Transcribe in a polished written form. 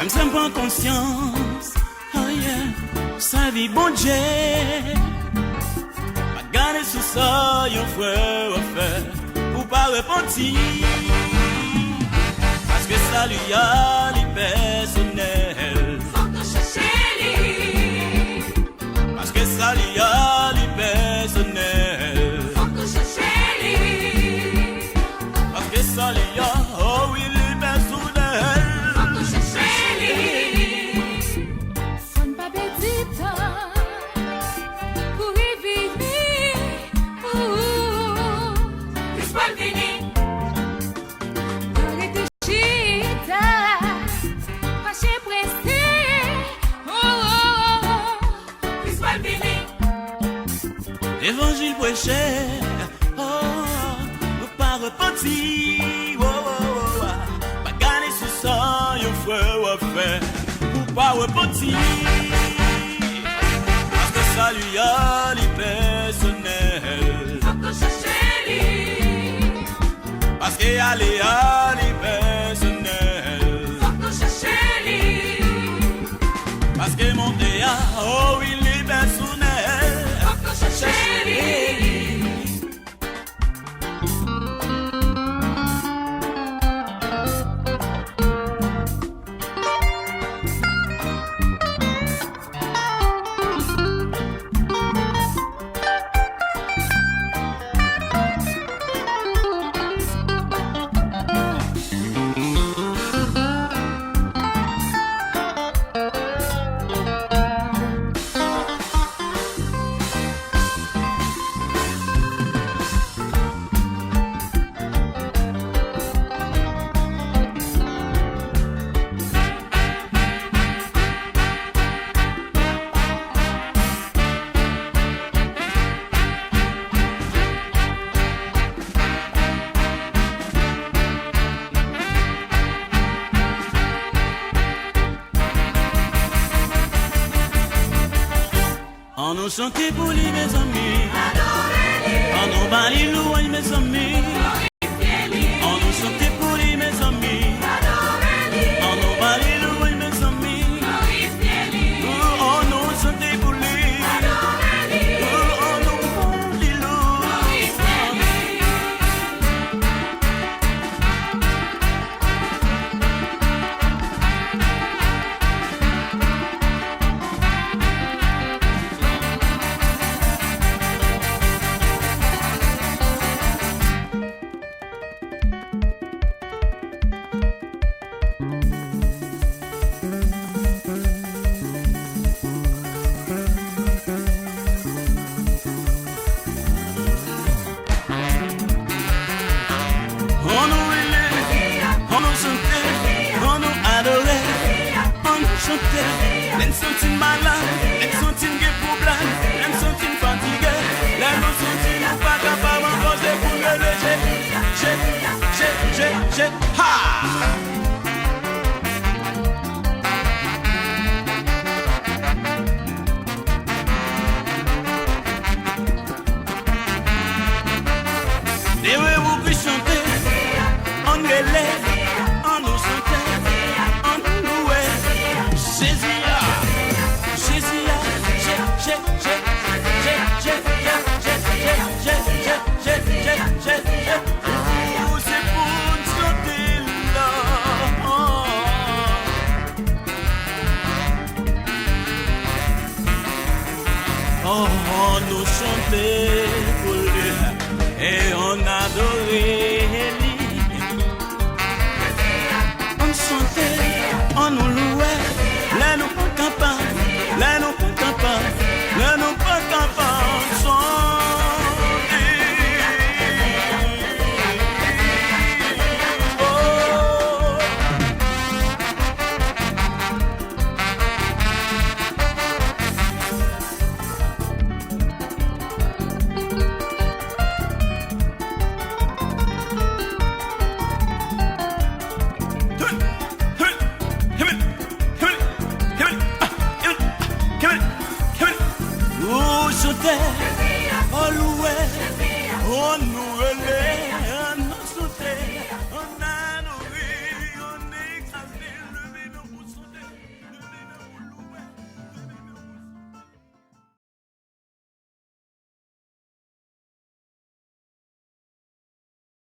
Même sans prendre conscience, oh yeah, ça vie bon Dieu. Pas garder sous ça, yon frère ou frère, ou pas repentir. Parce que ça lui a les personnels. Faut que chercher lui. Parce que ça lui a les personnels. Faut que chercher lui. Parce que ça lui a, oh oui, les personnels. Faut que chercher lui. Sonne pas petit temps pour y vivre. Plus pas venir. Arrête chita, pas chez pressé. Plus pas venir. Évangile prêché, oh, pas repentir, oh, oh, oh, pas garder sous ça, yon frère ou frère, ou pas repentir, parce que ça lui a les personnels, Faut que chercher lui. parce qu'il y a les personnels, Faut que chercher lui. parce que mon déa, oh oui, les personnels, Faut que chercher lui. On nous chante pour lui, mes amis. On nous bali louange, mes amis. On nous chante pour lui, mes amis. On nous bali louange, mes amis. On nous chante pour lui. On nous bali louange. On nous relève, on nous chantait, on nous adorait, on nous chantait. Les sentiments malades, les sentiments qui problèmes, les sentiments fatigués, les sentiments pas capables encore de couler le jet, ha! Et oui, vous pouvez chanter, on relève, on nous chantait, on nous louait. Jésus-là, oh, c'est pour nous chanter là. Oh, on nous chantait pour lui. Et on adorait lui. On chantait, on nous louait. Là nous pas capables, là nous pas capables, là nous pas capables de chanter. Oh.